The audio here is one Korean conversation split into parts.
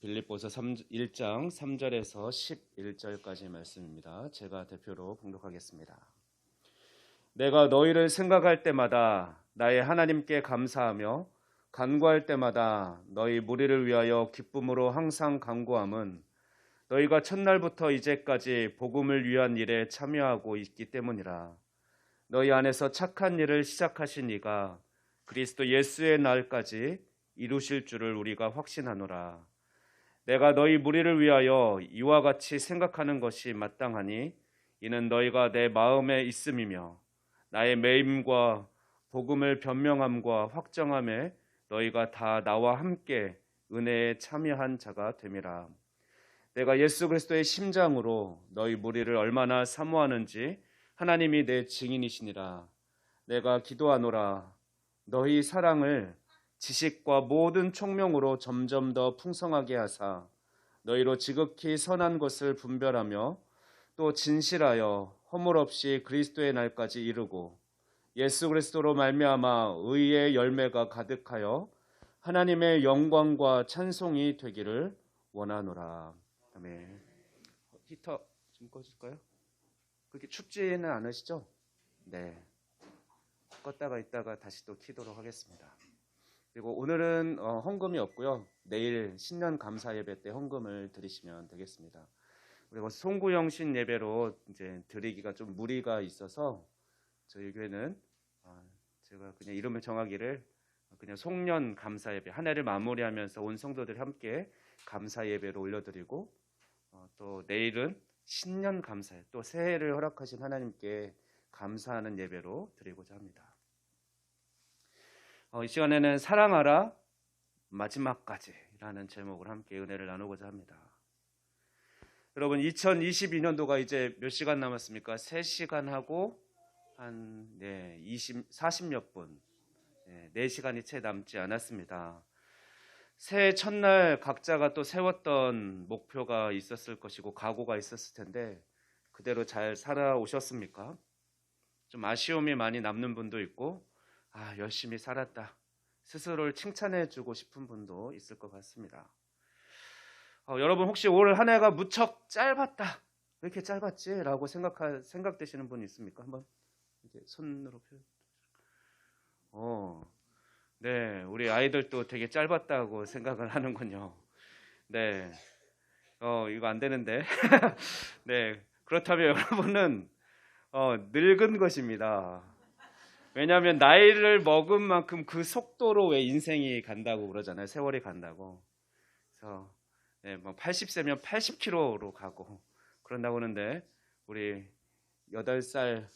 빌립보서 1장 3절에서 11절까지 말씀입니다. 제가 대표로 봉독하겠습니다. 내가 너희를 생각할 때마다 나의 하나님께 감사하며 간구할 때마다 너희 무리를 위하여 기쁨으로 항상 간구함은 너희가 첫날부터 이제까지 복음을 위한 일에 참여하고 있기 때문이라. 너희 안에서 착한 일을 시작하신 이가 그리스도 예수의 날까지 이루실 줄을 우리가 확신하노라. 내가 너희 무리를 위하여 이와 같이 생각하는 것이 마땅하니 이는 너희가 내 마음에 있음이며 나의 매임과 복음을 변명함과 확정함에 너희가 다 나와 함께 은혜에 참여한 자가 됨이라. 내가 예수 그리스도의 심장으로 너희 무리를 얼마나 사모하는지 하나님이 내 증인이시니라. 내가 기도하노라. 너희 사랑을 지식과 모든 총명으로 점점 더 풍성하게 하사 너희로 지극히 선한 것을 분별하며 또 진실하여 허물 없이 그리스도의 날까지 이루고 예수 그리스도로 말미암아 의의 열매가 가득하여 하나님의 영광과 찬송이 되기를 원하노라. 아멘. 히터 좀 꺼줄까요? 그렇게 춥지는 않으시죠? 네. 껐다가 있다가 다시 또 켜도록 하겠습니다. 그리고 오늘은 헌금이 없고요. 내일 신년 감사 예배 때 헌금을 드리시면 되겠습니다. 그리고 송구영 신 예배로 이제 드리기가 좀 무리가 있어서 저희 교회는 제가 그냥 이름을 정하기를 그냥 송년 감사 예배, 한 해를 마무리하면서 온 성도들이 함께 감사 예배로 올려드리고 또 내일은 신년 감사, 또 새해를 허락하신 하나님께 감사하는 예배로 드리고자 합니다. 이 시간에는 사랑하라 마지막까지 라는 제목을 함께 은혜를 나누고자 합니다. 여러분 2022년도가 이제 몇 시간 남았습니까? 3시간 하고 한 40몇 분, 4시간이 채 남지 않았습니다. 새해 첫날 각자가 또 세웠던 목표가 있었을 것이고 각오가 있었을 텐데 그대로 잘 살아오셨습니까? 좀 아쉬움이 많이 남는 분도 있고 열심히 살았다 스스로를 칭찬해주고 싶은 분도 있을 것 같습니다. 여러분 혹시 올 한 해가 무척 짧았다, 왜 이렇게 짧았지? 라고 생각되시는 분 있습니까? 한번 이렇게 손으로 네, 우리 아이들도 되게 짧았다고 생각을 하는군요. 네, 이거 안 되는데. 네, 그렇다면 여러분은 늙은 것입니다. 왜냐하면 나이를 먹은 만큼 그 속도로 왜 인생이 간다고 그러잖아요. 세월이 간다고. 그래서 80세면 80km로 가고 그런다고 하는데 우리 8살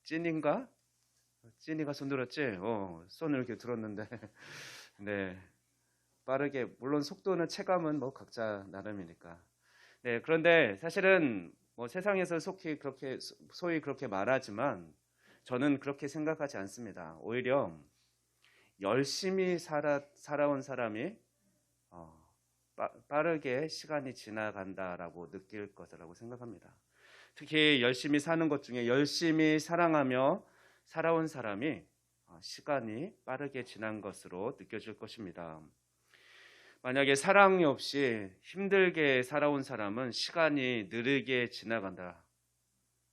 찐인가? 찐이가 손 들었지? 손을 이렇게 들었는데 네, 빠르게, 물론 속도는 체감은 각자 나름이니까. 네, 그런데 사실은 세상에서 소위 그렇게 말하지만 저는 그렇게 생각하지 않습니다. 오히려 열심히 살아온 사람이 빠르게 시간이 지나간다라고 느낄 것이라고 생각합니다. 특히 열심히 사는 것 중에 열심히 사랑하며 살아온 사람이 시간이 빠르게 지난 것으로 느껴질 것입니다. 만약에 사랑이 없이 힘들게 살아온 사람은 시간이 느리게 지나간다.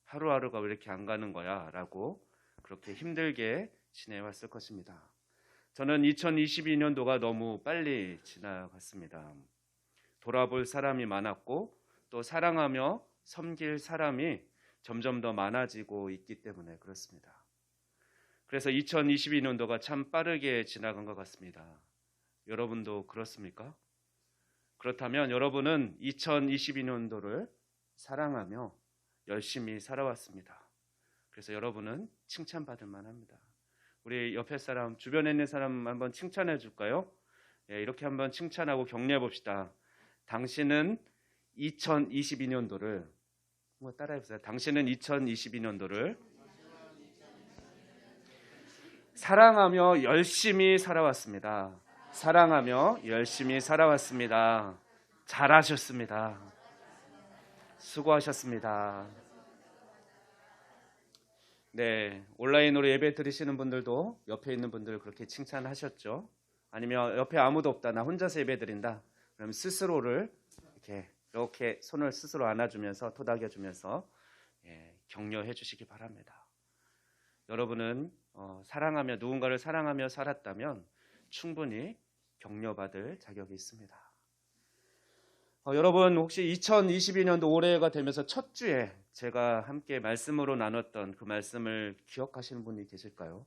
하루하루가 왜 이렇게 안 가는 거야? 라고 그렇게 힘들게 지내왔을 것입니다. 저는 2022년도가 너무 빨리 지나갔습니다. 돌아볼 사람이 많았고 또 사랑하며 섬길 사람이 점점 더 많아지고 있기 때문에 그렇습니다. 그래서 2022년도가 참 빠르게 지나간 것 같습니다. 여러분도 그렇습니까? 그렇다면 여러분은 2022년도를 사랑하며 열심히 살아왔습니다. 그래서 여러분은 칭찬받을 만합니다. 우리 옆에 사람, 주변에 있는 사람 한번 칭찬해 줄까요? 이렇게 한번 칭찬하고 격려해 봅시다. 당신은 2022년도를 따라해 보세요. 당신은 2022년도를 사랑하며 열심히 살아왔습니다. 사랑하며 열심히 살아왔습니다. 잘하셨습니다. 수고하셨습니다. 네, 온라인으로 예배 드리시는 분들도 옆에 있는 분들 그렇게 칭찬하셨죠? 아니면 옆에 아무도 없다, 나 혼자서 예배드린다, 그럼 스스로를 이렇게 손을 스스로 안아주면서 토닥여주면서 격려해 주시기 바랍니다. 여러분은 사랑하며 누군가를 사랑하며 살았다면 충분히 격려받을 자격이 있습니다. 여러분 혹시 2022년도 올해가 되면서 첫 주에 제가 함께 말씀으로 나눴던 그 말씀을 기억하시는 분이 계실까요?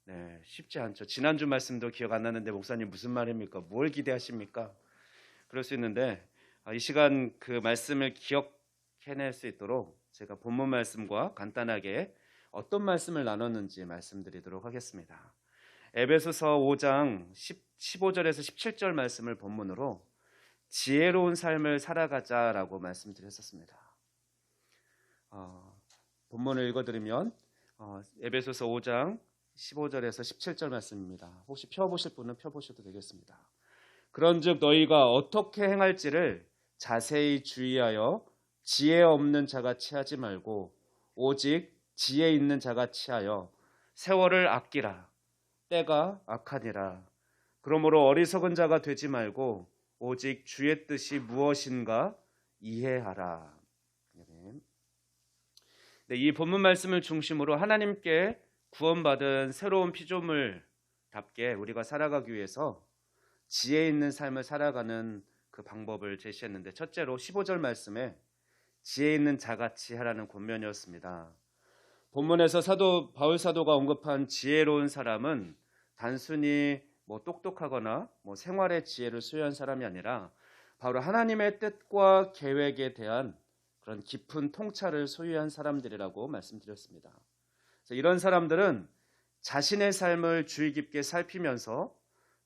네, 쉽지 않죠. 지난주 말씀도 기억 안 나는데 목사님 무슨 말입니까? 뭘 기대하십니까? 그럴 수 있는데 이 시간 그 말씀을 기억해낼 수 있도록 제가 본문 말씀과 간단하게 어떤 말씀을 나눴는지 말씀드리도록 하겠습니다. 에베소서 5장 15절에서 17절 말씀을 본문으로 지혜로운 삶을 살아가자라고 말씀드렸었습니다. 본문을 읽어드리면 에베소서 5장 15절에서 17절 말씀입니다. 혹시 펴보실 분은 펴보셔도 되겠습니다. 그런즉 너희가 어떻게 행할지를 자세히 주의하여 지혜 없는 자같이 하지 말고 오직 지혜 있는 자같이 하여 세월을 아끼라. 때가 악하니라. 그러므로 어리석은 자가 되지 말고 오직 주의 뜻이 무엇인가 이해하라. 네, 이 본문 말씀을 중심으로 하나님께 구원받은 새로운 피조물답게 우리가 살아가기 위해서 지혜 있는 삶을 살아가는 그 방법을 제시했는데, 첫째로 15절 말씀에 지혜 있는 자같이 하라는 권면이었습니다. 본문에서 바울 사도가 언급한 지혜로운 사람은 단순히 똑똑하거나 생활의 지혜를 소유한 사람이 아니라 바로 하나님의 뜻과 계획에 대한 그런 깊은 통찰을 소유한 사람들이라고 말씀드렸습니다. 그래서 이런 사람들은 자신의 삶을 주의 깊게 살피면서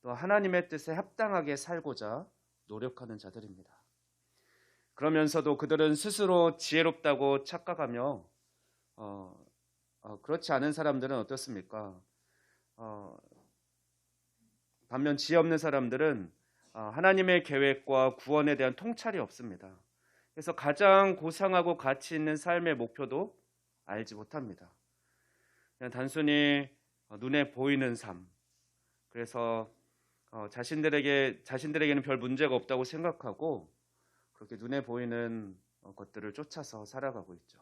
또 하나님의 뜻에 합당하게 살고자 노력하는 자들입니다. 그러면서도 그들은 스스로 지혜롭다고 착각하며 그렇지 않은 사람들은 어떻습니까? 반면 지혜 없는 사람들은 하나님의 계획과 구원에 대한 통찰이 없습니다. 그래서 가장 고상하고 가치 있는 삶의 목표도 알지 못합니다. 그냥 단순히 눈에 보이는 삶, 그래서 자신들에게는 별 문제가 없다고 생각하고 그렇게 눈에 보이는 것들을 쫓아서 살아가고 있죠.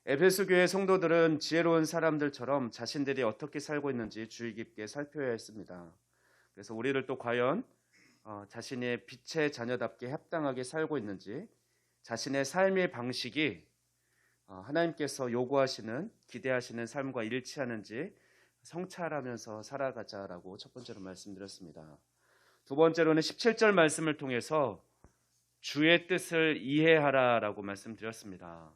에베소 교회 성도들은 지혜로운 사람들처럼 자신들이 어떻게 살고 있는지 주의 깊게 살펴야 했습니다. 그래서 우리를 또 과연 자신의 빛의 자녀답게 합당하게 살고 있는지, 자신의 삶의 방식이 하나님께서 요구하시는, 기대하시는 삶과 일치하는지 성찰하면서 살아가자라고 첫 번째로 말씀드렸습니다. 두 번째로는 17절 말씀을 통해서 주의 뜻을 이해하라라고 말씀드렸습니다.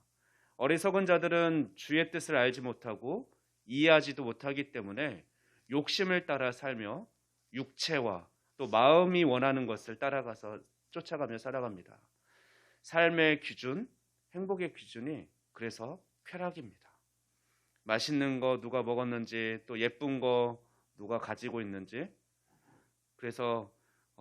어리석은 자들은 주의 뜻을 알지 못하고 이해하지도 못하기 때문에 욕심을 따라 살며 육체와 또 마음이 원하는 것을 따라가서 쫓아가며 살아갑니다. 삶의 기준, 행복의 기준이 그래서 쾌락입니다. 맛있는 거 누가 먹었는지, 또 예쁜 거 누가 가지고 있는지, 그래서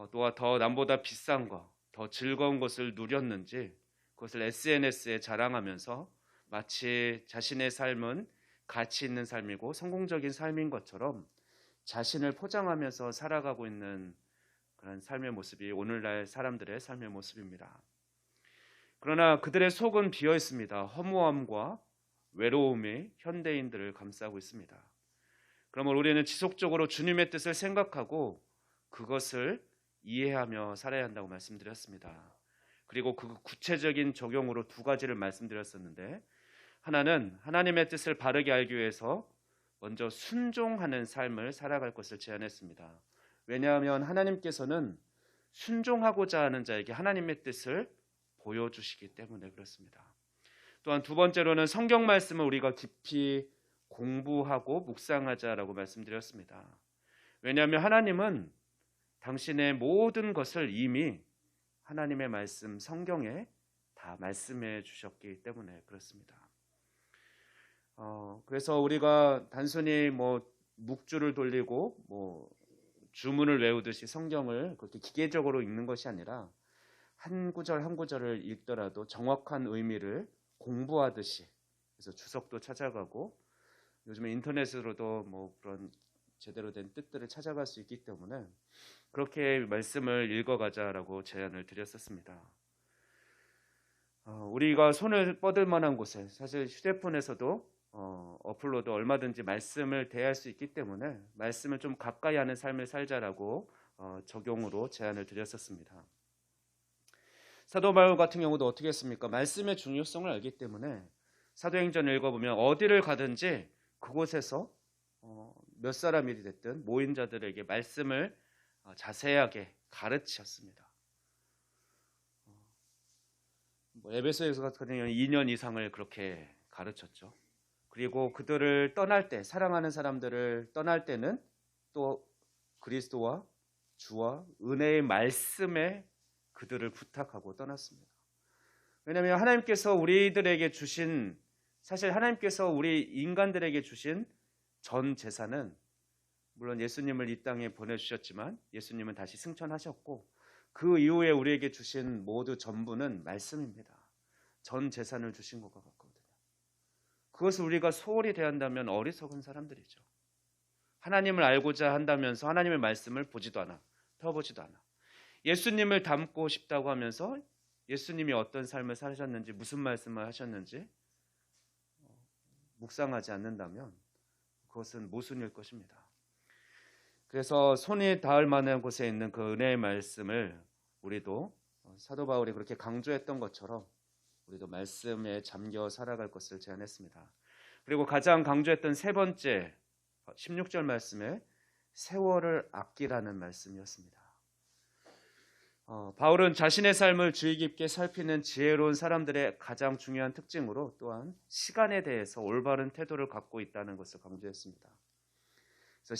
또 더 남보다 비싼 거, 더 즐거운 것을 누렸는지 그것을 SNS에 자랑하면서 마치 자신의 삶은 가치 있는 삶이고 성공적인 삶인 것처럼 자신을 포장하면서 살아가고 있는 그런 삶의 모습이 오늘날 사람들의 삶의 모습입니다. 그러나 그들의 속은 비어 있습니다. 허무함과 외로움이 현대인들을 감싸고 있습니다. 그러면 우리는 지속적으로 주님의 뜻을 생각하고 그것을 이해하며 살아야 한다고 말씀드렸습니다. 그리고 그 구체적인 적용으로 두 가지를 말씀드렸었는데, 하나는 하나님의 뜻을 바르게 알기 위해서 먼저 순종하는 삶을 살아갈 것을 제안했습니다. 왜냐하면 하나님께서는 순종하고자 하는 자에게 하나님의 뜻을 보여주시기 때문에 그렇습니다. 또한 두 번째로는 성경 말씀을 우리가 깊이 공부하고 묵상하자라고 말씀드렸습니다. 왜냐하면 하나님은 당신의 모든 것을 이미 하나님의 말씀 성경에 다 말씀해 주셨기 때문에 그렇습니다. 그래서 우리가 단순히 묵주를 돌리고 주문을 외우듯이 성경을 그렇게 기계적으로 읽는 것이 아니라 한 구절 한 구절을 읽더라도 정확한 의미를 공부하듯이, 그래서 주석도 찾아가고 요즘에 인터넷으로도 그런 제대로 된 뜻들을 찾아갈 수 있기 때문에 그렇게 말씀을 읽어가자라고 제안을 드렸었습니다. 우리가 손을 뻗을 만한 곳에 사실 휴대폰에서도 어플로도 얼마든지 말씀을 대할 수 있기 때문에 말씀을 좀 가까이 하는 삶을 살자라고 적용으로 제안을 드렸었습니다. 사도 바울 같은 경우도 어떻게 했습니까? 말씀의 중요성을 알기 때문에 사도행전을 읽어보면 어디를 가든지 그곳에서 몇 사람이 됐든 모인 자들에게 말씀을 자세하게 가르치셨습니다. 에베소에서 같은 경우는 2년 이상을 그렇게 가르쳤죠. 그리고 그들을 떠날 때, 사랑하는 사람들을 떠날 때는 또 그리스도와 주와 은혜의 말씀에 그들을 부탁하고 떠났습니다. 왜냐하면 하나님께서 우리들에게 주신, 사실 하나님께서 우리 인간들에게 주신 전 재산은 물론 예수님을 이 땅에 보내주셨지만 예수님은 다시 승천하셨고 그 이후에 우리에게 주신 모두 전부는 말씀입니다. 전 재산을 주신 것과 같거든요. 그것을 우리가 소홀히 대한다면 어리석은 사람들이죠. 하나님을 알고자 한다면서 하나님의 말씀을 보지도 않아, 펴보지도 않아. 예수님을 닮고 싶다고 하면서 예수님이 어떤 삶을 사셨는지 무슨 말씀을 하셨는지 묵상하지 않는다면 그것은 모순일 것입니다. 그래서 손이 닿을 만한 곳에 있는 그 은혜의 말씀을 우리도 사도 바울이 그렇게 강조했던 것처럼 우리도 말씀에 잠겨 살아갈 것을 제안했습니다. 그리고 가장 강조했던 세 번째 16절 말씀에 세월을 아끼라는 말씀이었습니다. 바울은 자신의 삶을 주의 깊게 살피는 지혜로운 사람들의 가장 중요한 특징으로 또한 시간에 대해서 올바른 태도를 갖고 있다는 것을 강조했습니다. 그래서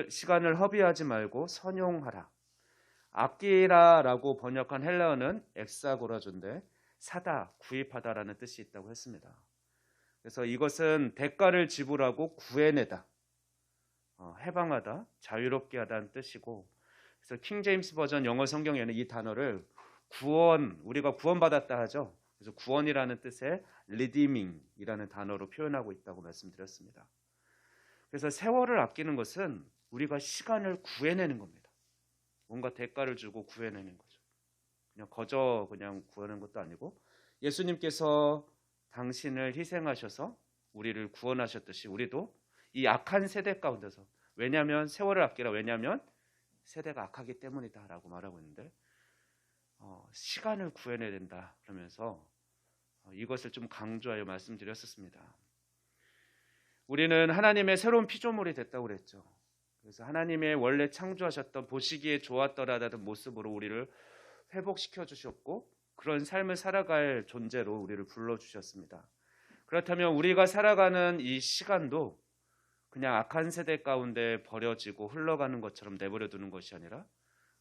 시간을 허비하지 말고 선용하라. 아끼라라고 번역한 헬라어는 엑사고라조인데 사다, 구입하다라는 뜻이 있다고 했습니다. 그래서 이것은 대가를 지불하고 구해내다, 해방하다, 자유롭게 하다는 뜻이고, 그래서 킹 제임스 버전 영어 성경에는 이 단어를 구원, 우리가 구원받았다 하죠. 그래서 구원이라는 뜻의 redeeming이라는 단어로 표현하고 있다고 말씀드렸습니다. 그래서 세월을 아끼는 것은 우리가 시간을 구해내는 겁니다. 뭔가 대가를 주고 구해내는 거죠. 그냥 구하는 것도 아니고 예수님께서 당신을 희생하셔서 우리를 구원하셨듯이 우리도 이 악한 세대 가운데서, 왜냐하면 세월을 아끼라, 왜냐하면 세대가 악하기 때문이다 라고 말하고 있는데 시간을 구해내야 된다 그러면서 이것을 좀 강조하여 말씀드렸었습니다. 우리는 하나님의 새로운 피조물이 됐다고 그랬죠. 그래서 하나님의 원래 창조하셨던 보시기에 좋았더라라는 모습으로 우리를 회복시켜 주셨고 그런 삶을 살아갈 존재로 우리를 불러주셨습니다. 그렇다면 우리가 살아가는 이 시간도 그냥 악한 세대 가운데 버려지고 흘러가는 것처럼 내버려 두는 것이 아니라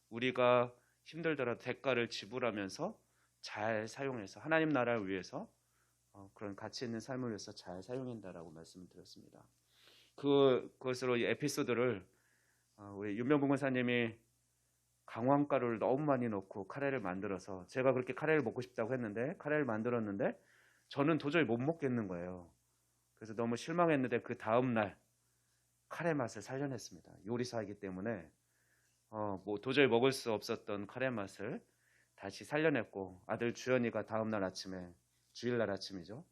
우리가 힘들더라도 대가를 지불하면서 잘 사용해서 하나님 나라를 위해서 그런 가치 있는 삶을 위해서 잘 사용한다라고 말씀을 드렸습니다. 그것으로 이 에피소드를 우리 윤명봉 권사님이 강황가루를 너무 많이 넣고 카레를 만들어서 제가 그렇게 카레를 먹고 싶다고 했는데 카레를 만들었는데 저는 도저히 못 먹겠는 거예요. 그래서 너무 실망했는데 그 다음 날 카레 맛을 살려냈습니다. 요리사이기 때문에 도저히 먹을 수 없었던 카레 맛을 다시 살려냈고 아들 주연이가 다음 날 아침에 주일날 아침이죠.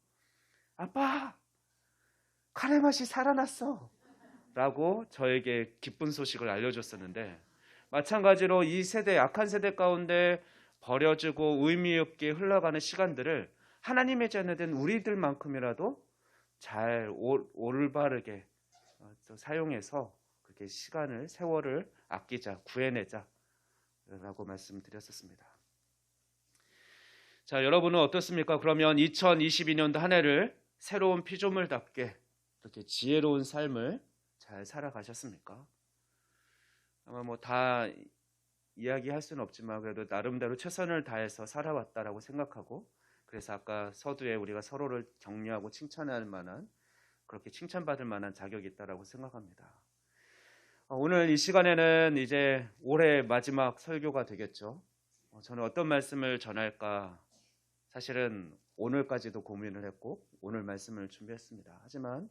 아빠! 카레 맛이 살아났어! 라고 저에게 기쁜 소식을 알려줬었는데 마찬가지로 이 세대, 악한 세대 가운데 버려지고 의미 없게 흘러가는 시간들을 하나님의 자녀된 우리들만큼이라도 잘 올바르게 사용해서 그렇게 시간을, 세월을 아끼자, 구해내자 라고 말씀드렸었습니다. 자, 여러분은 어떻습니까? 그러면 2022년도 한 해를 새로운 피조물답게 이렇게 지혜로운 삶을 잘 살아가셨습니까? 아마 다 이야기할 수는 없지만 그래도 나름대로 최선을 다해서 살아왔다라고 생각하고, 그래서 아까 서두에 우리가 서로를 격려하고 칭찬할 만한, 그렇게 칭찬받을 만한 자격이 있다라고 생각합니다. 오늘 이 시간에는 이제 올해 마지막 설교가 되겠죠. 저는 어떤 말씀을 전할까 사실은 오늘까지도 고민을 했고 오늘 말씀을 준비했습니다. 하지만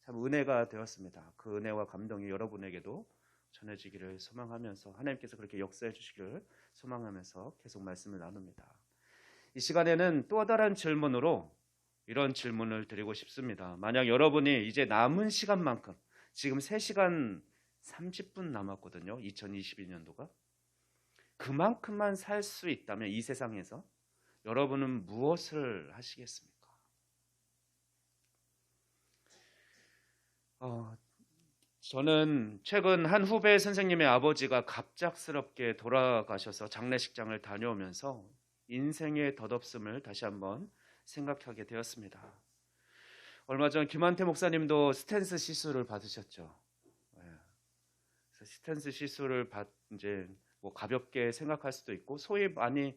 참 은혜가 되었습니다. 그 은혜와 감동이 여러분에게도 전해지기를 소망하면서 하나님께서 그렇게 역사해 주시기를 소망하면서 계속 말씀을 나눕니다. 이 시간에는 또 다른 질문으로 이런 질문을 드리고 싶습니다. 만약 여러분이 이제 남은 시간만큼 지금 3시간 30분 남았거든요. 2022년도가. 그만큼만 살 수 있다면 이 세상에서 여러분은 무엇을 하시겠습니까? 저는 최근 한 후배 선생님의 아버지가 갑작스럽게 돌아가셔서 장례식장을 다녀오면서 인생의 덧없음을 다시 한번 생각하게 되었습니다. 얼마 전 김한태 목사님도 스텐스 시술을 받으셨죠. 그래서 스텐스 시술을 이제 뭐 가볍게 생각할 수도 있고, 소위 많이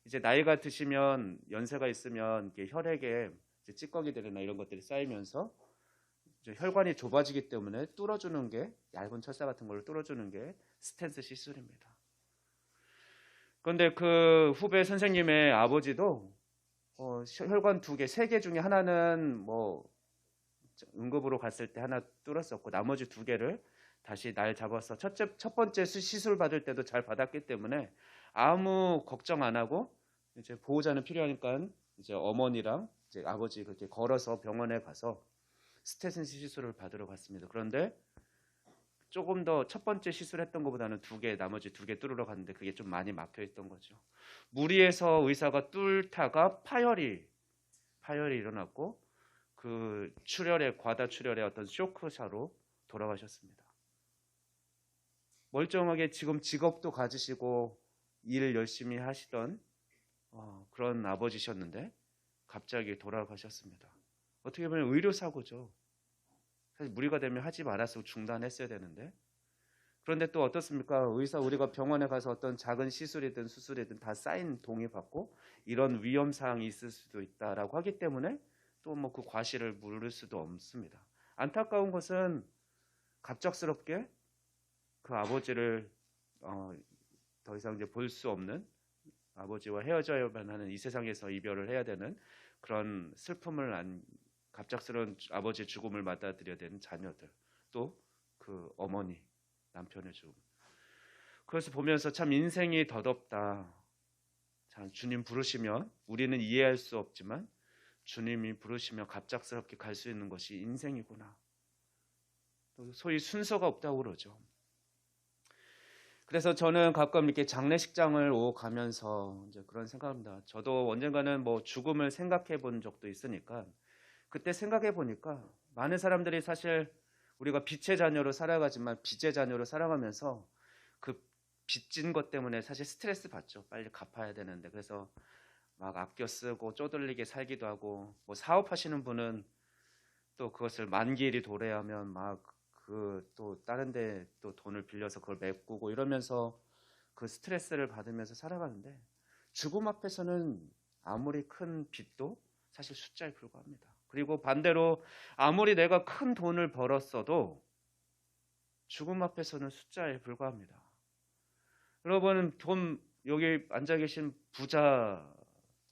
이제 나이가 드시면 연세가 있으면 혈액에 이제 찌꺼기들이나 이런 것들이 쌓이면서 이제 혈관이 좁아지기 때문에 뚫어주는 게, 얇은 철사 같은 걸로 뚫어주는 게 스텐스 시술입니다. 그런데 그 후배 선생님의 아버지도 혈관 2개, 3개 중에 하나는 뭐 응급으로 갔을 때 하나 뚫었었고, 나머지 2개를 다시 날 잡아서 첫 번째 시술 받을 때도 잘 받았기 때문에 아무 걱정 안 하고, 이제 보호자는 필요하니까 이제 어머니랑 이제 아버지 그렇게 걸어서 병원에 가서 스테슨 시술을 받으러 갔습니다. 그런데 조금 더 첫 번째 시술했던 것보다는 나머지 2개 뚫으러 갔는데 그게 좀 많이 막혀 있던 거죠. 무리해서 의사가 뚫다가 파열이 일어났고, 그 과다 출혈의 어떤 쇼크사로 돌아가셨습니다. 멀쩡하게 지금 직업도 가지시고 일 열심히 하시던 그런 아버지셨는데 갑자기 돌아가셨습니다. 어떻게 보면 의료사고죠. 사실 무리가 되면 하지 말았으고 중단했어야 되는데, 그런데 또 어떻습니까? 우리가 병원에 가서 어떤 작은 시술이든 수술이든 다 사인 동의받고 이런 위험사항이 있을 수도 있다라고 하기 때문에 또 뭐 그 과실을 물을 수도 없습니다. 안타까운 것은 갑작스럽게 그 아버지를 더 이상 이제 볼 수 없는, 아버지와 헤어져야만 하는 이 세상에서 이별을 해야 되는 그런 슬픔을 갑작스러운 아버지의 죽음을 맞아들여야 되는 자녀들, 또 그 어머니, 남편의 죽음. 그래서 보면서 참 인생이 덧없다. 참 주님 부르시면 우리는 이해할 수 없지만 주님이 부르시면 갑작스럽게 갈 수 있는 것이 인생이구나. 또 소위 순서가 없다고 그러죠. 그래서 저는 가끔 이렇게 장례식장을 가면서 이제 그런 생각합니다. 저도 언젠가는 뭐 죽음을 생각해 본 적도 있으니까, 그때 생각해 보니까 많은 사람들이 사실 우리가 빛의 자녀로 살아가지만 빛의 자녀로 살아가면서 그 빚진 것 때문에 사실 스트레스 받죠. 빨리 갚아야 되는데. 그래서 막 아껴 쓰고 쪼들리게 살기도 하고, 뭐 사업하시는 분은 또 그것을 만기일이 도래하면 막 또 다른 데 또 돈을 빌려서 그걸 메꾸고 이러면서 그 스트레스를 받으면서 살아가는데, 죽음 앞에서는 아무리 큰 빚도 사실 숫자에 불과합니다. 그리고 반대로 아무리 내가 큰 돈을 벌었어도 죽음 앞에서는 숫자에 불과합니다. 여러분, 여기 앉아 계신 부자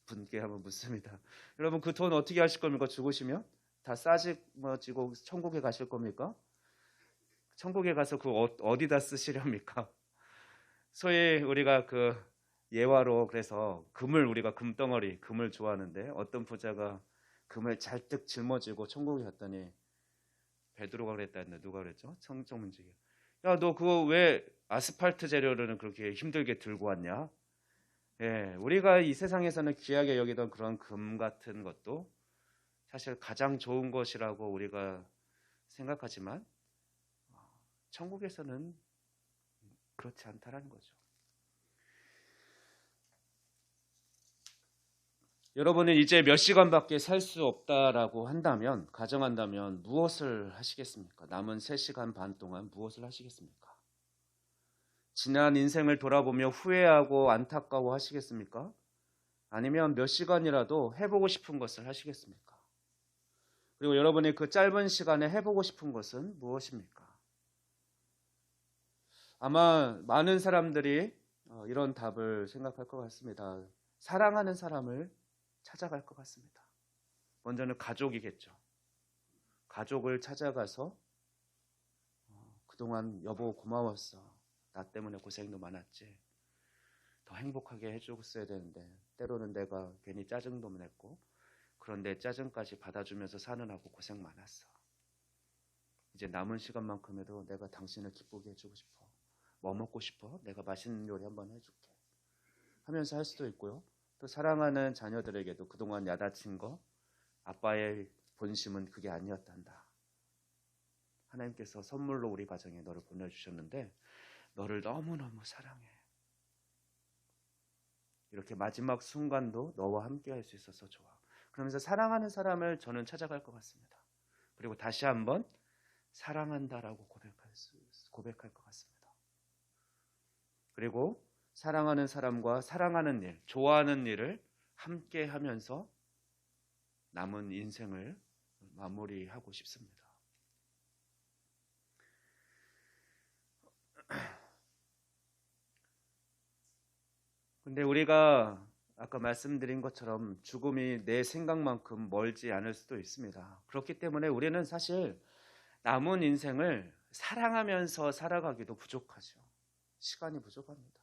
분께 한번 묻습니다. 여러분, 그 돈 어떻게 하실 겁니까? 죽으시면 다 싸지고 천국에 가실 겁니까? 천국에 가서 그 어디다 쓰시렵니까? 소위 우리가 그 예화로, 그래서 우리가 금을 좋아하는데, 어떤 부자가 금을 잘뜩 짊어지고 천국에 갔더니, 베드로가 그랬다 했는데 누가 그랬죠? 청정문지기. 야, 너 그거 왜 아스팔트 재료를 그렇게 힘들게 들고 왔냐? 예, 우리가 이 세상에서는 귀하게 여기던 그런 금 같은 것도 사실 가장 좋은 것이라고 우리가 생각하지만 천국에서는 그렇지 않다라는 거죠. 여러분은 이제 몇 시간밖에 살 수 없다라고 가정한다면 무엇을 하시겠습니까? 남은 3시간 반 동안 무엇을 하시겠습니까? 지난 인생을 돌아보며 후회하고 안타까워 하시겠습니까? 아니면 몇 시간이라도 해보고 싶은 것을 하시겠습니까? 그리고 여러분이 그 짧은 시간에 해보고 싶은 것은 무엇입니까? 아마 많은 사람들이 이런 답을 생각할 것 같습니다. 사랑하는 사람을 찾아갈 것 같습니다. 먼저는 가족이겠죠. 가족을 찾아가서 그동안 여보 고마웠어. 나 때문에 고생도 많았지. 더 행복하게 해줬어야 되는데 때로는 내가 괜히 짜증도 냈고 그런데 짜증까지 받아주면서 사느라고 고생 많았어. 이제 남은 시간만큼에도 내가 당신을 기쁘게 해주고 싶어. 뭐 먹고 싶어? 내가 맛있는 요리 한번 해줄게. 하면서 할 수도 있고요. 또 사랑하는 자녀들에게도 그동안 야단친 거 아빠의 본심은 그게 아니었단다. 하나님께서 선물로 우리 가정에 너를 보내주셨는데 너를 너무너무 사랑해. 이렇게 마지막 순간도 너와 함께 할 수 있어서 좋아. 그러면서 사랑하는 사람을 저는 찾아갈 것 같습니다. 그리고 다시 한번 사랑한다라고 고백할 것 같습니다. 그리고 사랑하는 사람과 사랑하는 일, 좋아하는 일을 함께 하면서 남은 인생을 마무리하고 싶습니다. 근데 우리가 아까 말씀드린 것처럼 죽음이 내 생각만큼 멀지 않을 수도 있습니다. 그렇기 때문에 우리는 사실 남은 인생을 사랑하면서 살아가기도 부족하죠. 시간이 부족합니다.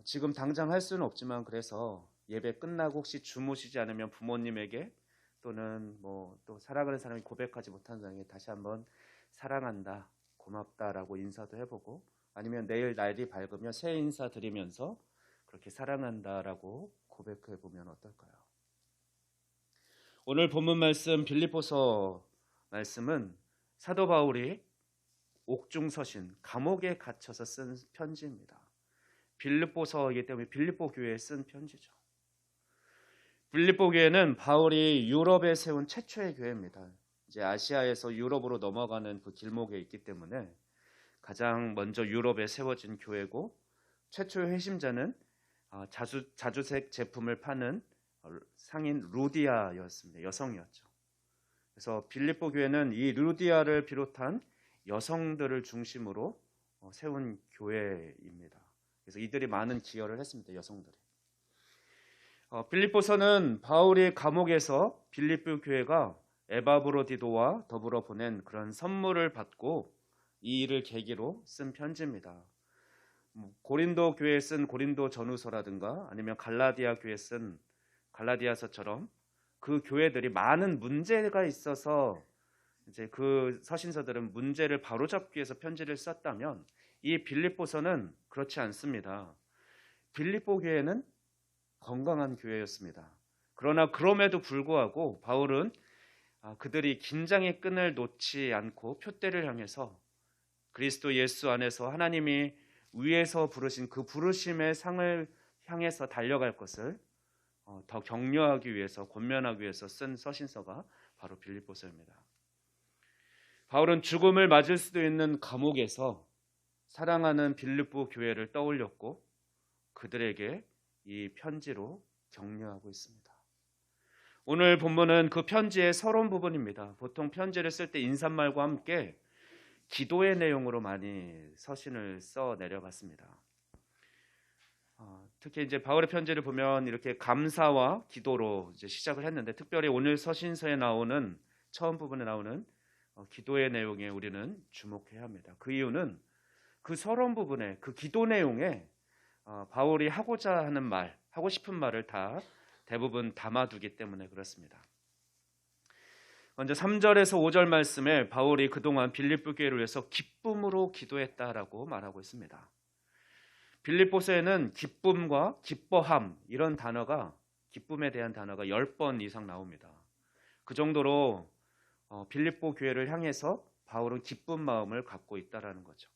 지금 당장 할 수는 없지만 그래서 예배 끝나고 혹시 주무시지 않으면 부모님에게 또는 뭐 또 사랑하는 사람이 고백하지 못한 사람에게 다시 한번 사랑한다, 고맙다라고 인사도 해보고 아니면 내일 날이 밝으면 새 인사 드리면서 그렇게 사랑한다라고 고백해보면 어떨까요? 오늘 본문 말씀 빌립보서 말씀은 사도 바울이 옥중 서신 감옥에 갇혀서 쓴 편지입니다. 빌립보서이기 때문에 빌립보 교회에 쓴 편지죠. 빌립보 교회는 바울이 유럽에 세운 최초의 교회입니다. 이제 아시아에서 유럽으로 넘어가는 그 길목에 있기 때문에 가장 먼저 유럽에 세워진 교회고 최초의 회심자는 자주색 제품을 파는 상인 루디아였습니다. 여성이었죠. 그래서 빌립보 교회는 이 루디아를 비롯한 여성들을 중심으로 세운 교회입니다. 그래서 이들이 많은 기여를 했습니다. 여성들이. 빌립보서는 바울이 감옥에서 빌립보 교회가 에바브로디도와 더불어 보낸 그런 선물을 받고 이 일을 계기로 쓴 편지입니다. 고린도 교회에 쓴 고린도 전후서라든가 아니면 갈라디아 교회에 쓴 갈라디아서처럼 그 교회들이 많은 문제가 있어서 이제 그 서신서들은 문제를 바로잡기 위해서 편지를 썼다면 이 빌립보서는 그렇지 않습니다. 빌립보 교회는 건강한 교회였습니다. 그러나 그럼에도 불구하고 바울은 그들이 긴장의 끈을 놓지 않고 표대를 향해서 그리스도 예수 안에서 하나님이 위에서 부르신 그 부르심의 상을 향해서 달려갈 것을 더 격려하기 위해서 권면하기 위해서 쓴 서신서가 바로 빌립보서입니다. 바울은 죽음을 맞을 수도 있는 감옥에서 사랑하는 빌립보 교회를 떠올렸고 그들에게 이 편지로 격려하고 있습니다. 오늘 본문은 그 편지의 서론 부분입니다. 보통 편지를 쓸 때 인사말과 함께 기도의 내용으로 많이 서신을 써 내려갔습니다. 특히 이제 바울의 편지를 보면 이렇게 감사와 기도로 이제 시작을 했는데 특별히 오늘 서신서에 나오는 처음 부분에 나오는 기도의 내용에 우리는 주목해야 합니다. 그 이유는 그 서론 부분에 그 기도 내용에 바울이 하고자 하는 말, 하고 싶은 말을 다 대부분 담아두기 때문에 그렇습니다. 먼저 3절에서 5절 말씀에 바울이 그동안 빌립보 교회를 위해서 기쁨으로 기도했다라고 말하고 있습니다. 빌립보서에는 기쁨과 기뻐함 이런 단어가 기쁨에 대한 단어가 10번 이상 나옵니다. 그 정도로 빌립보 교회를 향해서 바울은 기쁜 마음을 갖고 있다라는 거죠.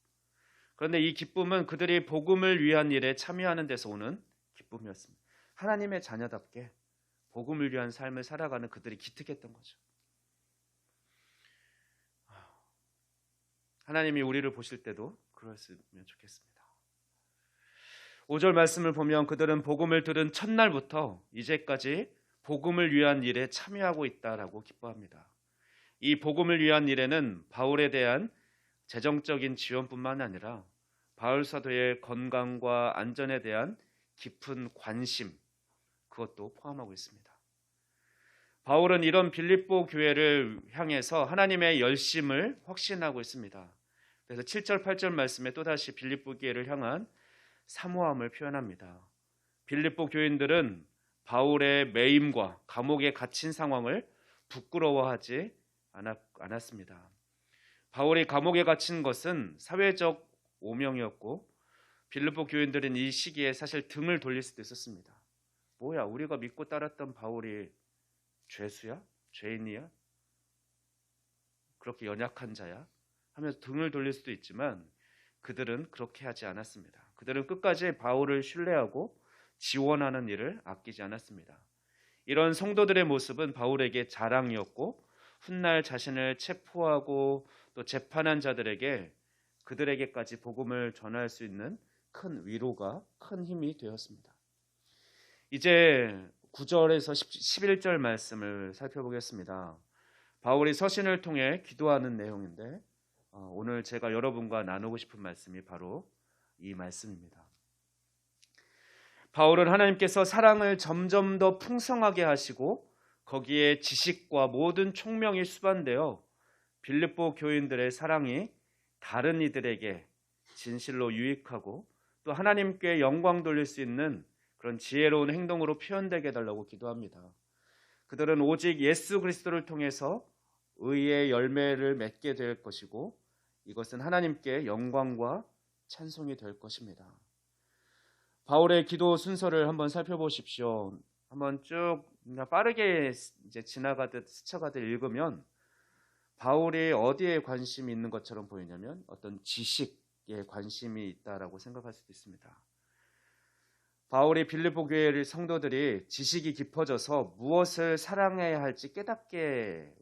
그런데 이 기쁨은 그들이 복음을 위한 일에 참여하는 데서 오는 기쁨이었습니다. 하나님의 자녀답게 복음을 위한 삶을 살아가는 그들이 기특했던 거죠. 하나님이 우리를 보실 때도 그랬으면 좋겠습니다. 5절 말씀을 보면 그들은 복음을 들은 첫날부터 이제까지 복음을 위한 일에 참여하고 있다라고 기뻐합니다. 이 복음을 위한 일에는 바울에 대한 재정적인 지원뿐만 아니라 바울 사도의 건강과 안전에 대한 깊은 관심 그것도 포함하고 있습니다. 바울은 이런 빌립보 교회를 향해서 하나님의 열심을 확신하고 있습니다. 그래서 7절, 8절 말씀에 또다시 빌립보 교회를 향한 사모함을 표현합니다. 빌립보 교인들은 바울의 매임과 감옥에 갇힌 상황을 부끄러워하지 않았습니다. 바울이 감옥에 갇힌 것은 사회적 오명이었고 빌립보 교인들은 이 시기에 사실 등을 돌릴 수도 있었습니다. 뭐야, 우리가 믿고 따랐던 바울이 죄수야? 죄인이야? 그렇게 연약한 자야? 하면서 등을 돌릴 수도 있지만 그들은 그렇게 하지 않았습니다. 그들은 끝까지 바울을 신뢰하고 지원하는 일을 아끼지 않았습니다. 이런 성도들의 모습은 바울에게 자랑이었고 훗날 자신을 체포하고 또 재판한 자들에게 그들에게까지 복음을 전할 수 있는 큰 위로가, 큰 힘이 되었습니다. 이제 9절에서 11절 말씀을 살펴보겠습니다. 바울이 서신을 통해 기도하는 내용인데 오늘 제가 여러분과 나누고 싶은 말씀이 바로 이 말씀입니다. 바울은 하나님께서 사랑을 점점 더 풍성하게 하시고 거기에 지식과 모든 총명이 수반되어 빌립보 교인들의 사랑이 다른 이들에게 진실로 유익하고 또 하나님께 영광 돌릴 수 있는 그런 지혜로운 행동으로 표현되게 해달라고 기도합니다. 그들은 오직 예수 그리스도를 통해서 의의 열매를 맺게 될 것이고 이것은 하나님께 영광과 찬송이 될 것입니다. 바울의 기도 순서를 한번 살펴보십시오. 한번 쭉 빠르게 이제 지나가듯 스쳐가듯 읽으면 바울이 어디에 관심이 있는 것처럼 보이냐면 어떤 지식에 관심이 있다라고 생각할 수도 있습니다. 바울이 빌립보 교회 성도들이 지식이 깊어져서 무엇을 사랑해야 할지 깨닫기를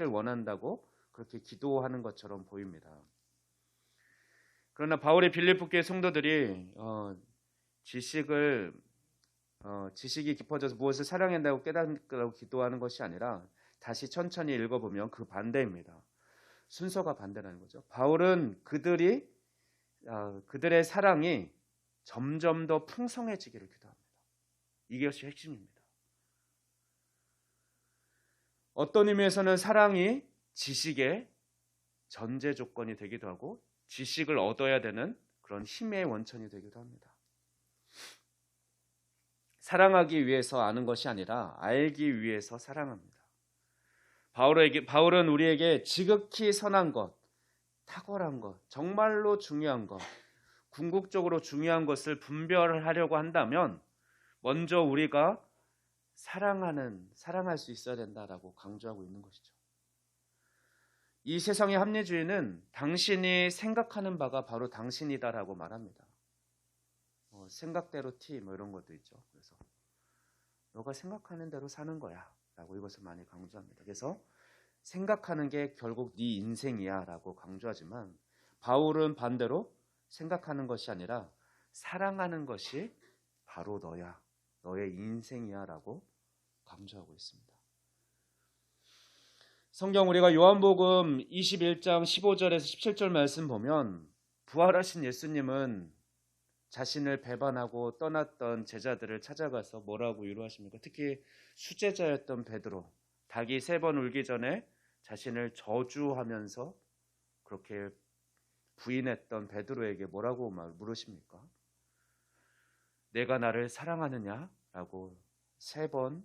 원한다고 그렇게 기도하는 것처럼 보입니다. 그러나 바울이 빌립보 교회 성도들이 지식이 깊어져서 무엇을 사랑해야 한다고 깨닫으라고 기도하는 것이 아니라 다시 천천히 읽어보면 그 반대입니다. 순서가 반대라는 거죠. 바울은 그들의 사랑이 점점 더 풍성해지기를 기도합니다. 이것이 핵심입니다. 어떤 의미에서는 사랑이 지식의 전제 조건이 되기도 하고 지식을 얻어야 되는 그런 힘의 원천이 되기도 합니다. 사랑하기 위해서 아는 것이 아니라 알기 위해서 사랑합니다. 바울은 우리에게 지극히 선한 것, 탁월한 것, 정말로 중요한 것, 궁극적으로 중요한 것을 분별하려고 한다면 먼저 우리가 사랑할 수 있어야 된다라고 강조하고 있는 것이죠. 이 세상의 합리주의는 당신이 생각하는 바가 바로 당신이다라고 말합니다. 생각대로 티 이런 것도 있죠. 그래서 너가 생각하는 대로 사는 거야 라고 이것을 많이 강조합니다. 그래서 생각하는 게 결국 네 인생이야 라고 강조하지만 바울은 반대로 생각하는 것이 아니라 사랑하는 것이 바로 너야, 너의 인생이야 라고 강조하고 있습니다. 성경 우리가 요한복음 21장 15절에서 17절 말씀 보면 부활하신 예수님은 자신을 배반하고 떠났던 제자들을 찾아가서 뭐라고 위로하십니까? 특히 수제자였던 베드로, 닭이 3번 울기 전에 자신을 저주하면서 그렇게 부인했던 베드로에게 뭐라고 물으십니까? 내가 나를 사랑하느냐? 라고 3번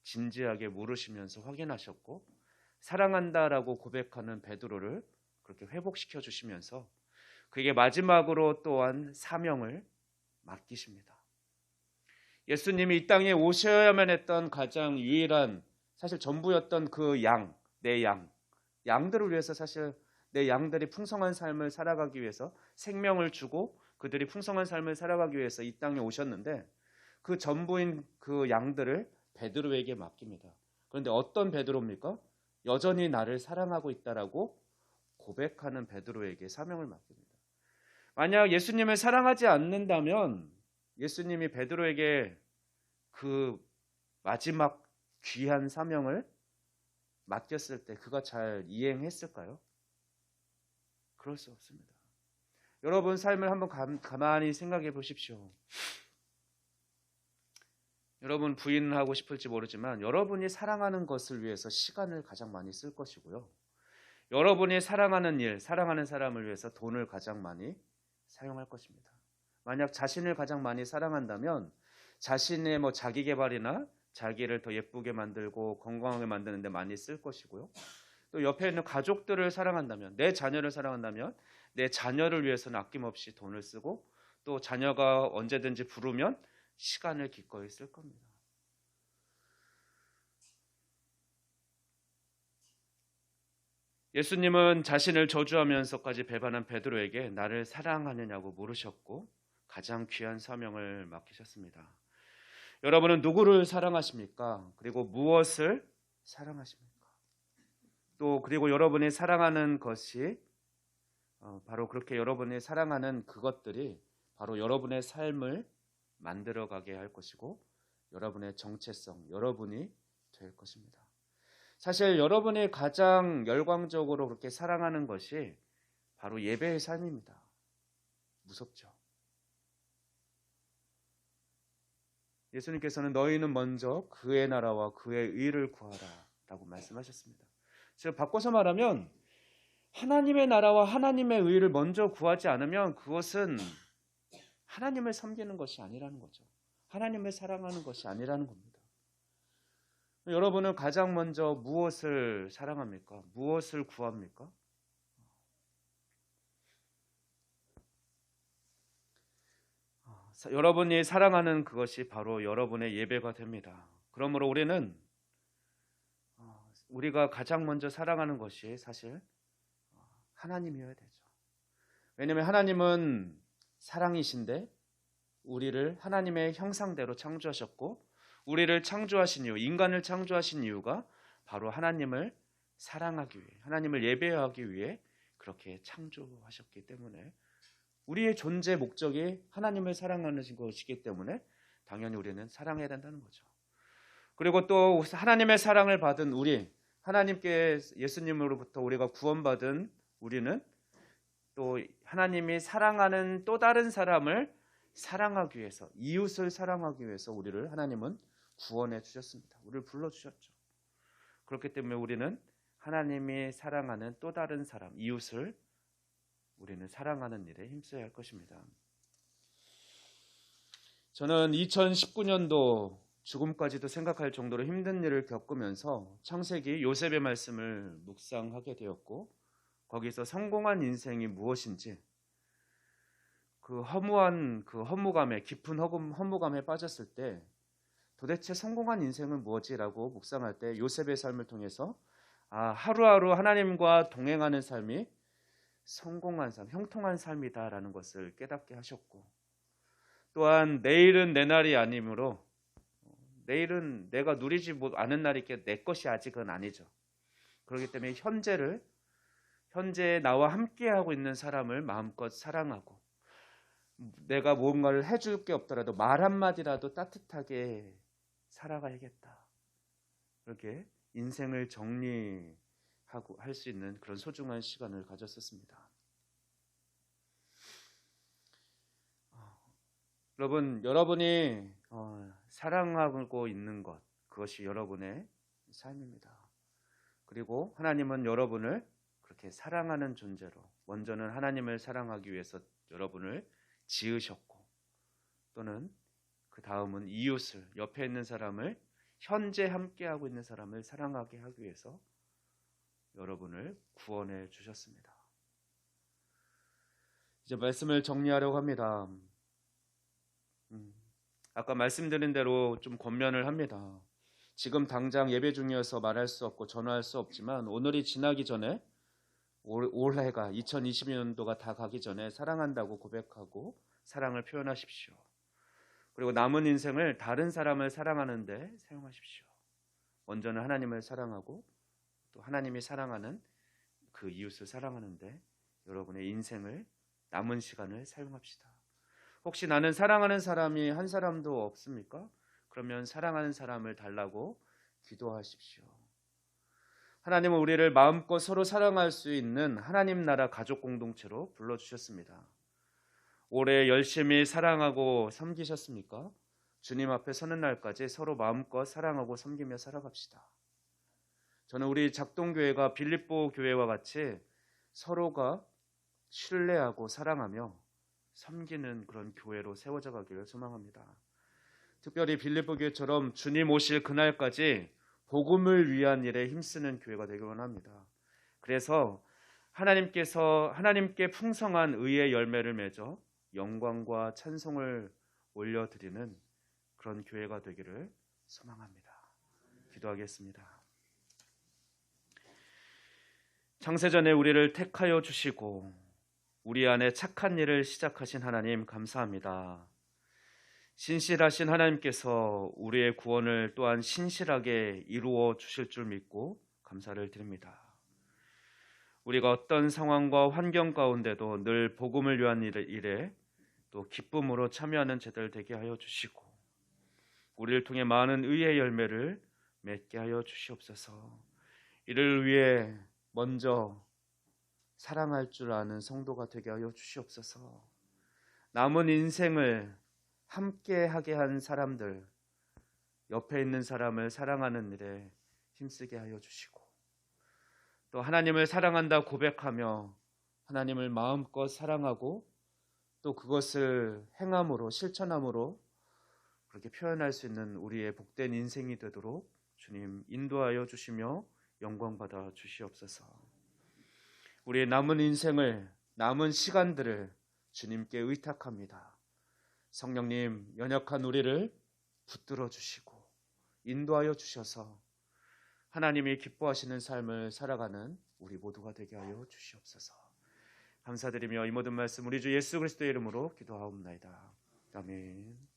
진지하게 물으시면서 확인하셨고 사랑한다라고 고백하는 베드로를 그렇게 회복시켜 주시면서 그에게 마지막으로 또한 사명을 맡기십니다. 예수님이 이 땅에 오셔야만 했던 가장 유일한 사실 전부였던 그 내 양들을 위해서 사실 내 양들이 풍성한 삶을 살아가기 위해서 생명을 주고 그들이 풍성한 삶을 살아가기 위해서 이 땅에 오셨는데 그 전부인 그 양들을 베드로에게 맡깁니다. 그런데 어떤 베드로입니까? 여전히 나를 사랑하고 있다라고 고백하는 베드로에게 사명을 맡깁니다. 만약 예수님을 사랑하지 않는다면 예수님이 베드로에게 그 마지막 귀한 사명을 맡겼을 때 그가 잘 이행했을까요? 그럴 수 없습니다. 여러분 삶을 한번 가만히 생각해 보십시오. 여러분 부인하고 싶을지 모르지만 여러분이 사랑하는 것을 위해서 시간을 가장 많이 쓸 것이고요. 여러분이 사랑하는 일, 사랑하는 사람을 위해서 돈을 가장 많이 사용할 것입니다. 만약 자신을 가장 많이 사랑한다면 자신의 자기 개발이나 자기를 더 예쁘게 만들고 건강하게 만드는 데 많이 쓸 것이고요. 또 옆에 있는 가족들을 사랑한다면, 내 자녀를 사랑한다면 내 자녀를 위해서는 아낌없이 돈을 쓰고 또 자녀가 언제든지 부르면 시간을 기꺼이 쓸 겁니다. 예수님은 자신을 저주하면서까지 배반한 베드로에게 나를 사랑하느냐고 물으셨고 가장 귀한 사명을 맡기셨습니다. 여러분은 누구를 사랑하십니까? 그리고 무엇을 사랑하십니까? 또 그리고 여러분이 사랑하는 것이 바로 그렇게 여러분이 사랑하는 그것들이 바로 여러분의 삶을 만들어가게 할 것이고 여러분의 정체성, 여러분이 될 것입니다. 사실 여러분이 가장 열광적으로 그렇게 사랑하는 것이 바로 예배의 삶입니다. 무섭죠? 예수님께서는 너희는 먼저 그의 나라와 그의 의를 구하라 라고 말씀하셨습니다. 즉 바꿔서 말하면 하나님의 나라와 하나님의 의를 먼저 구하지 않으면 그것은 하나님을 섬기는 것이 아니라는 거죠. 하나님을 사랑하는 것이 아니라는 겁니다. 여러분은 가장 먼저 무엇을 사랑합니까? 무엇을 구합니까? 여러분이 사랑하는 그것이 바로 여러분의 예배가 됩니다. 그러므로 우리가 가장 먼저 사랑하는 것이 사실 하나님이어야 되죠. 왜냐하면 하나님은 사랑이신데 우리를 하나님의 형상대로 창조하셨고 우리를 창조하신 이유, 인간을 창조하신 이유가 바로 하나님을 사랑하기 위해, 하나님을 예배하기 위해 그렇게 창조하셨기 때문에 우리의 존재 목적이 하나님을 사랑하는 것이기 때문에 당연히 우리는 사랑해야 된다는 거죠. 그리고 또 하나님의 사랑을 받은 우리, 하나님께 예수님으로부터 우리가 구원받은 우리는 또 하나님이 사랑하는 또 다른 사람을 사랑하기 위해서, 이웃을 사랑하기 위해서 우리를 하나님은 구원해 주셨습니다. 우리를 불러주셨죠. 그렇기 때문에 우리는 하나님이 사랑하는 또 다른 사람, 이웃을 우리는 사랑하는 일에 힘써야 할 것입니다. 저는 2019년도 죽음까지도 생각할 정도로 힘든 일을 겪으면서 창세기 요셉의 말씀을 묵상하게 되었고 거기서 성공한 인생이 무엇인지 그 허무한 그 허무감에 깊은 허무감에 빠졌을 때 도대체 성공한 인생은 무엇이라고 묵상할 때 요셉의 삶을 통해서 하루하루 하나님과 동행하는 삶이 성공한 삶, 형통한 삶이다라는 것을 깨닫게 하셨고 또한 내일은 내 날이 아니므로 내일은 내가 누리지 않은 날이기에 내 것이 아직은 아니죠. 그렇기 때문에 현재 나와 함께하고 있는 사람을 마음껏 사랑하고 내가 뭔가를 해줄 게 없더라도 말 한마디라도 따뜻하게 살아가야겠다. 그렇게 인생을 정리하고 할 수 있는 그런 소중한 시간을 가졌었습니다. 여러분이 사랑하고 있는 것, 그것이 여러분의 삶입니다. 그리고 하나님은 여러분을 그렇게 사랑하는 존재로 먼저는 하나님을 사랑하기 위해서 여러분을 지으셨고 또는 그 다음은 이웃을, 옆에 있는 사람을, 현재 함께하고 있는 사람을 사랑하게 하기 위해서 여러분을 구원해 주셨습니다. 이제 말씀을 정리하려고 합니다. 아까 말씀드린 대로 좀 권면을 합니다. 지금 당장 예배 중이어서 말할 수 없고 전화할 수 없지만 오늘이 지나기 전에 올해가 2020년도가 다 가기 전에 사랑한다고 고백하고 사랑을 표현하십시오. 그리고 남은 인생을 다른 사람을 사랑하는 데 사용하십시오. 먼저는 하나님을 사랑하고 또 하나님이 사랑하는 그 이웃을 사랑하는 데 여러분의 인생을 남은 시간을 사용합시다. 혹시 나는 사랑하는 사람이 한 사람도 없습니까? 그러면 사랑하는 사람을 달라고 기도하십시오. 하나님은 우리를 마음껏 서로 사랑할 수 있는 하나님 나라 가족 공동체로 불러주셨습니다. 올해 열심히 사랑하고 섬기셨습니까? 주님 앞에 서는 날까지 서로 마음껏 사랑하고 섬기며 살아갑시다. 저는 우리 작동교회가 빌립보 교회와 같이 서로가 신뢰하고 사랑하며 섬기는 그런 교회로 세워져 가기를 소망합니다. 특별히 빌립보 교회처럼 주님 오실 그날까지 복음을 위한 일에 힘쓰는 교회가 되길 원합니다. 그래서 하나님께 풍성한 의의 열매를 맺어 영광과 찬송을 올려드리는 그런 교회가 되기를 소망합니다. 기도하겠습니다. 창세전에 우리를 택하여 주시고 우리 안에 착한 일을 시작하신 하나님 감사합니다. 신실하신 하나님께서 우리의 구원을 또한 신실하게 이루어 주실 줄 믿고 감사를 드립니다. 우리가 어떤 상황과 환경 가운데도 늘 복음을 위한 일에 또 기쁨으로 참여하는 제들 되게 하여 주시고 우리를 통해 많은 의의 열매를 맺게 하여 주시옵소서. 이를 위해 먼저 사랑할 줄 아는 성도가 되게 하여 주시옵소서. 남은 인생을 함께 하게 한 사람들, 옆에 있는 사람을 사랑하는 일에 힘쓰게 하여 주시고 또 하나님을 사랑한다 고백하며 하나님을 마음껏 사랑하고 또 그것을 행함으로 실천함으로 그렇게 표현할 수 있는 우리의 복된 인생이 되도록 주님 인도하여 주시며 영광 받아 주시옵소서. 우리의 남은 인생을 남은 시간들을 주님께 의탁합니다. 성령님 연약한 우리를 붙들어 주시고 인도하여 주셔서 하나님이 기뻐하시는 삶을 살아가는 우리 모두가 되게 하여 주시옵소서. 감사드리며 이 모든 말씀 우리 주 예수 그리스도의 이름으로 기도하옵나이다. 아멘.